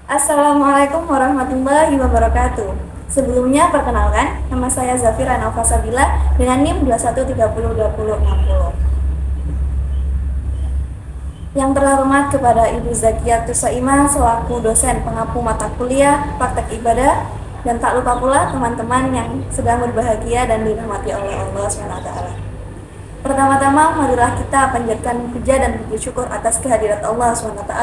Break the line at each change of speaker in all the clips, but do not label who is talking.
Assalamualaikum warahmatullahi wabarakatuh. Sebelumnya perkenalkan, nama saya Zafira Nalfasabila dengan NIM 21302060. Yang terhormat kepada Ibu Zakiatus Saimah selaku dosen pengampu mata kuliah praktek ibadah, dan tak lupa pula teman-teman yang sedang berbahagia dan dirahmati oleh Allah SWT. Pertama-tama, marilah kita panjatkan puja dan puji syukur atas kehadirat Allah SWT,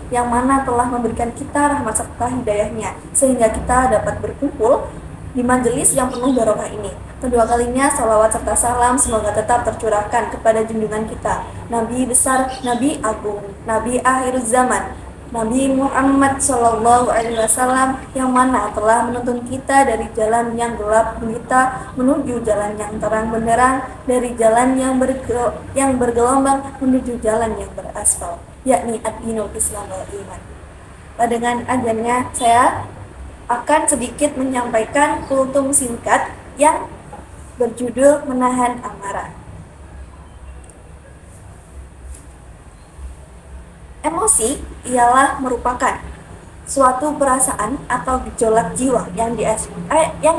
yang mana telah memberikan kita rahmat serta hidayahnya, sehingga kita dapat berkumpul di majelis yang penuh barokah ini. Kedua kalinya, salawat serta salam semoga tetap tercurahkan kepada junjungan kita, Nabi besar, Nabi agung, Nabi akhir zaman, Nabi Muhammad Shallallahu Alaihi Wasallam, yang mana telah menuntun kita dari jalan yang gelap gulita menuju jalan yang terang benderang, dari jalan yang bergelombang menuju jalan yang beraspal, yakni ad-dinul Islam wal iman. Dengan adanya saya akan sedikit menyampaikan kultum singkat yang berjudul Menahan Amarah. Emosi ialah merupakan suatu perasaan atau gejolak jiwa yang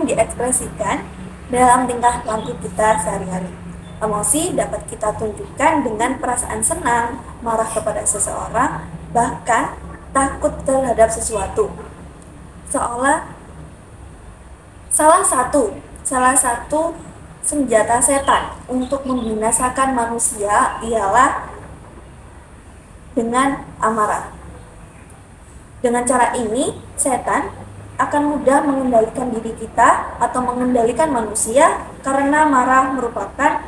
diekspresikan dalam tingkah laku kita sehari-hari. Emosi dapat kita tunjukkan dengan perasaan senang, marah kepada seseorang, bahkan takut terhadap sesuatu. Salah satu senjata setan untuk membinasakan manusia ialah dengan amarah. Dengan cara ini, setan akan mudah mengendalikan diri kita atau mengendalikan manusia, karena marah merupakan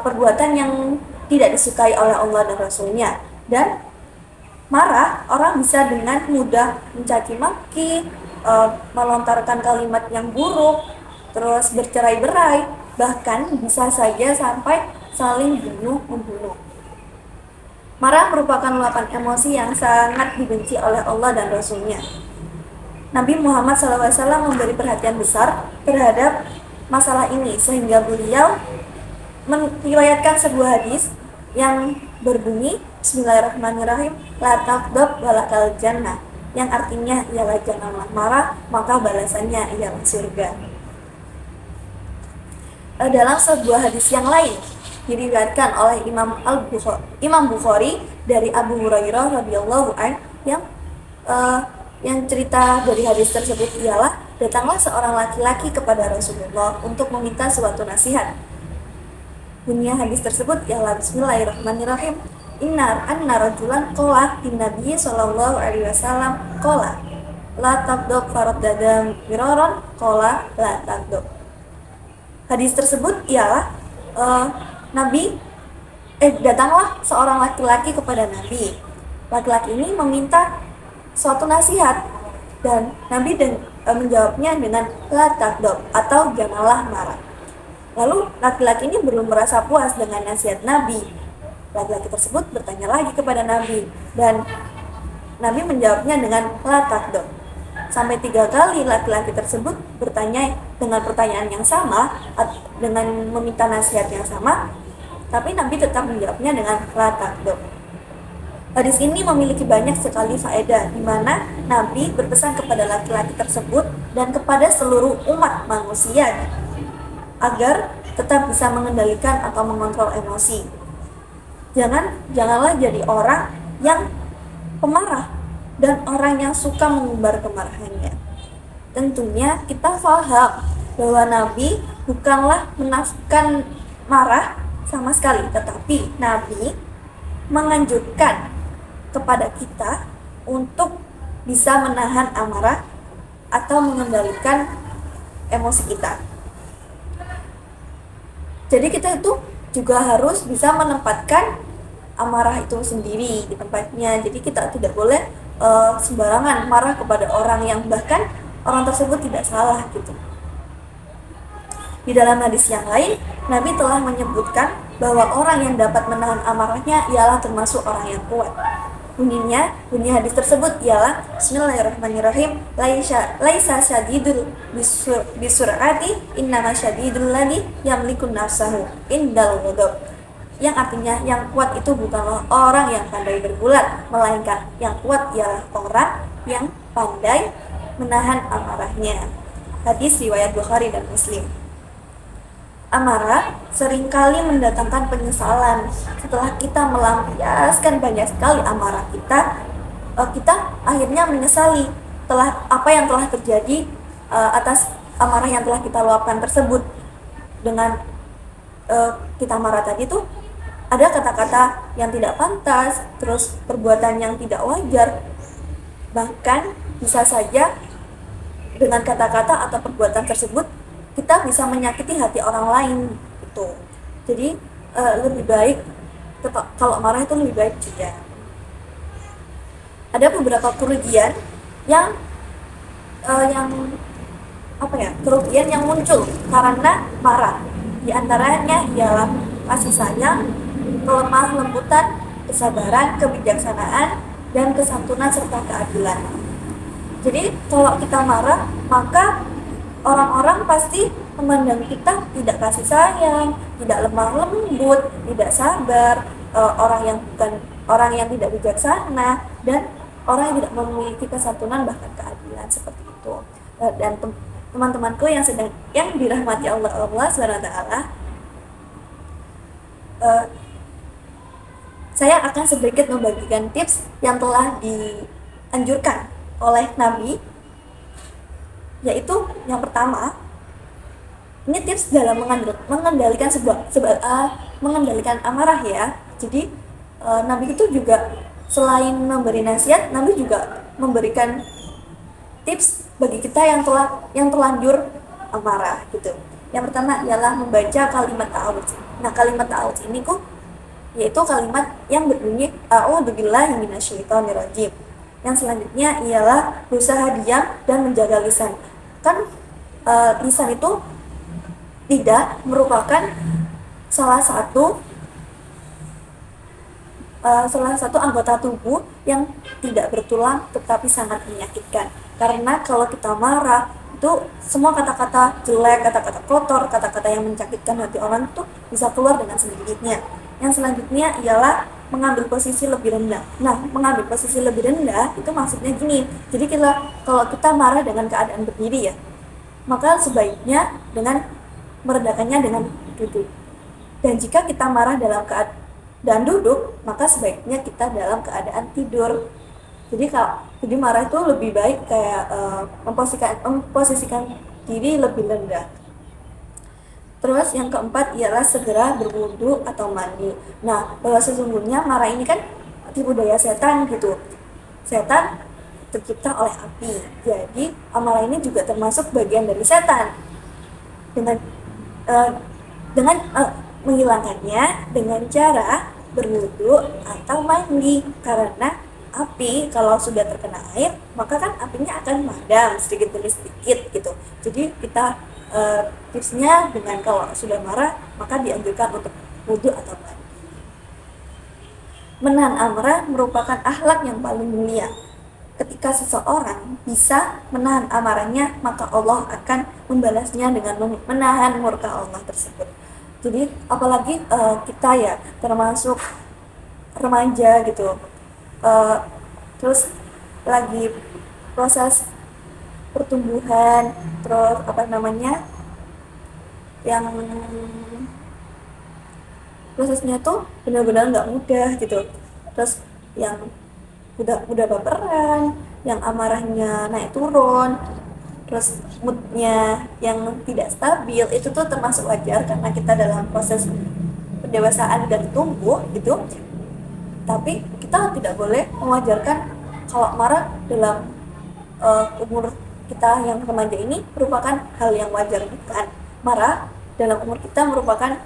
perbuatan yang tidak disukai oleh Allah dan Rasul-Nya. Dan marah, orang bisa dengan mudah mencaci maki, melontarkan kalimat yang buruk, terus bercerai-berai, bahkan bisa saja sampai saling bunuh-membunuh. Marah merupakan luapan emosi yang sangat dibenci oleh Allah dan Rasul-Nya. Nabi Muhammad SAW memberi perhatian besar terhadap masalah ini, sehingga beliau meriwayatkan sebuah hadis yang berbunyi, Bismillahirrahmanirrahim, la taghdab walakal jannah, yang artinya ialah janganlah marah, maka balasannya ialah surga. Dalam sebuah hadis yang lain diriwayatkan oleh Imam Bukhari dari Abu Hurairah radhiyallahu anhu, yang cerita dari hadis tersebut ialah, datanglah seorang laki-laki kepada Rasulullah untuk meminta suatu nasihat. Bunyi hadis tersebut ialah, Bismillahirrahmanirrahim, anna rajulan qala lin Nabi sallallahu alaihi wasallam qala la taqdab faradada miraran qala la taqdab. Hadis tersebut ialah datanglah seorang laki-laki kepada Nabi. Laki-laki ini meminta suatu nasihat, dan Nabi menjawabnya dengan la taqdab atau janganlah marah. Lalu laki-laki ini belum merasa puas dengan nasihat Nabi. Laki-laki tersebut bertanya lagi kepada Nabi, dan Nabi menjawabnya dengan la taqdab. Sampai 3 kali laki-laki tersebut bertanya dengan pertanyaan yang sama, dengan meminta nasihat yang sama, tapi Nabi tetap menjawabnya dengan la taqdab. Hadis ini memiliki banyak sekali faedah, di mana Nabi berpesan kepada laki-laki tersebut dan kepada seluruh umat manusia agar tetap bisa mengendalikan atau mengontrol emosi. Janganlah jadi orang yang pemarah dan orang yang suka mengumbar kemarahannya. Tentunya kita paham bahwa Nabi bukanlah menafikan marah sama sekali, tetapi Nabi menganjurkan kepada kita untuk bisa menahan amarah atau mengendalikan emosi kita. Jadi kita itu juga harus bisa menempatkan amarah itu sendiri di tempatnya. Jadi kita tidak boleh sembarangan marah kepada orang yang bahkan orang tersebut tidak salah gitu. Di dalam hadis yang lain, Nabi telah menyebutkan bahwa orang yang dapat menahan amarahnya ialah termasuk orang yang kuat. Bunyi hadis tersebut ialah, Bismillahirrahmanirrahim, laisa syadidul bisur'ati innama syadidul ladzi yamliku nafsahu indal ghadab. Yang artinya, yang kuat itu bukanlah orang yang pandai bergulat, melainkan yang kuat ialah orang yang pandai menahan amarahnya. Hadis riwayat Bukhari dan Muslim. Amarah seringkali mendatangkan penyesalan. Setelah kita melampiaskan banyak sekali amarah kita, kita akhirnya menyesali telah apa yang telah terjadi atas amarah yang telah kita luapkan tersebut. Dengan kita marah tadi tuh ada kata-kata yang tidak pantas, terus perbuatan yang tidak wajar, bahkan bisa saja dengan kata-kata atau perbuatan tersebut kita bisa menyakiti hati orang lain gitu. Jadi lebih baik kalau marah itu lebih baik diam. Ada beberapa kerugian yang kerugian yang muncul karena marah. Di antaranya ialah kasih sayang, kelemah lembutan, kesabaran, kebijaksanaan, dan kesantunan serta keadilan. Jadi kalau kita marah, maka orang-orang pasti memandang kita tidak kasih sayang, tidak lemah lembut, tidak sabar, orang yang tidak bijaksana, dan orang yang tidak memiliki kesantunan bahkan keadilan seperti itu. Dan teman-temanku yang dirahmati Allah SWT, saya akan sedikit membagikan tips yang telah dianjurkan oleh Nabi, yaitu yang pertama, ini tips dalam mengendalikan amarah ya. Jadi Nabi itu juga selain memberi nasihat, Nabi juga memberikan tips bagi kita yang terlanjur amarah gitu. Yang pertama ialah membaca kalimat ta'awudz. Nah, kalimat ta'awudz ini yaitu kalimat yang berbunyi a'udzubillahi minasyaitonirrajim. Yang selanjutnya ialah berusaha diam dan menjaga lisan. Kan lisan itu tidak merupakan salah satu anggota tubuh yang tidak bertulang tetapi sangat menyakitkan. Karena kalau kita marah itu semua kata-kata jelek, kata-kata kotor, kata-kata yang menyakitkan hati orang itu bisa keluar dengan sendirinya. Yang selanjutnya ialah mengambil posisi lebih rendah. Nah, mengambil posisi lebih rendah itu maksudnya gini. Jadi kalau kita marah dengan keadaan berdiri ya, maka sebaiknya dengan meredakannya dengan duduk. Dan jika kita marah dalam keadaan duduk, maka sebaiknya kita dalam keadaan tidur. Jadi marah itu lebih baik kayak memposisikan diri lebih rendah. Terus yang keempat ialah segera berwudu atau mandi. Nah, bahwa sesungguhnya marah ini kan tipu daya setan gitu. Setan tercipta oleh api. Jadi amarah ini juga termasuk bagian dari setan. Dengan menghilangkannya dengan cara berwudu atau mandi, karena api kalau sudah terkena air maka kan apinya akan padam sedikit demi sedikit gitu. Jadi kita tipsnya dengan kalau sudah marah maka dianjurkan untuk wudu atau mandi. Menahan amarah merupakan akhlak yang paling mulia. Ketika seseorang bisa menahan amarahnya, maka Allah akan membalasnya dengan menahan murka Allah tersebut. Jadi apalagi kita ya termasuk remaja gitu, terus lagi proses pertumbuhan, terus yang prosesnya tuh benar-benar nggak mudah gitu. Terus yang udah baperan, yang amarahnya naik turun, terus moodnya yang tidak stabil, itu tuh termasuk wajar karena kita dalam proses pendewasaan dan tumbuh gitu. Tapi kita tidak boleh mewajarkan kalau marah dalam umur kita yang remaja ini merupakan hal yang wajar. Bukan. Marah dalam umur kita merupakan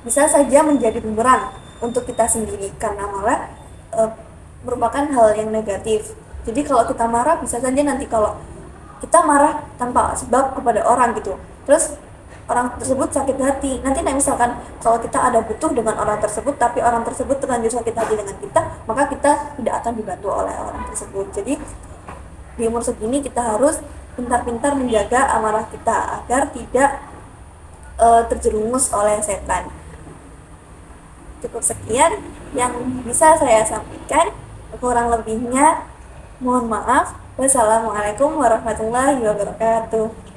bisa saja menjadi bumerang untuk kita sendiri, karena marah merupakan hal yang negatif. Jadi kalau kita marah bisa saja nanti kalau kita marah tanpa sebab kepada orang gitu, terus orang tersebut sakit hati. Nanti misalkan kalau kita ada butuh dengan orang tersebut tapi orang tersebut terlanjur sakit hati dengan kita, maka kita tidak akan dibantu oleh orang tersebut. Jadi di umur segini kita harus pintar-pintar menjaga amarah kita agar tidak terjerumus oleh setan. Cukup sekian yang bisa saya sampaikan, kurang lebihnya mohon maaf. Wassalamualaikum warahmatullahi wabarakatuh.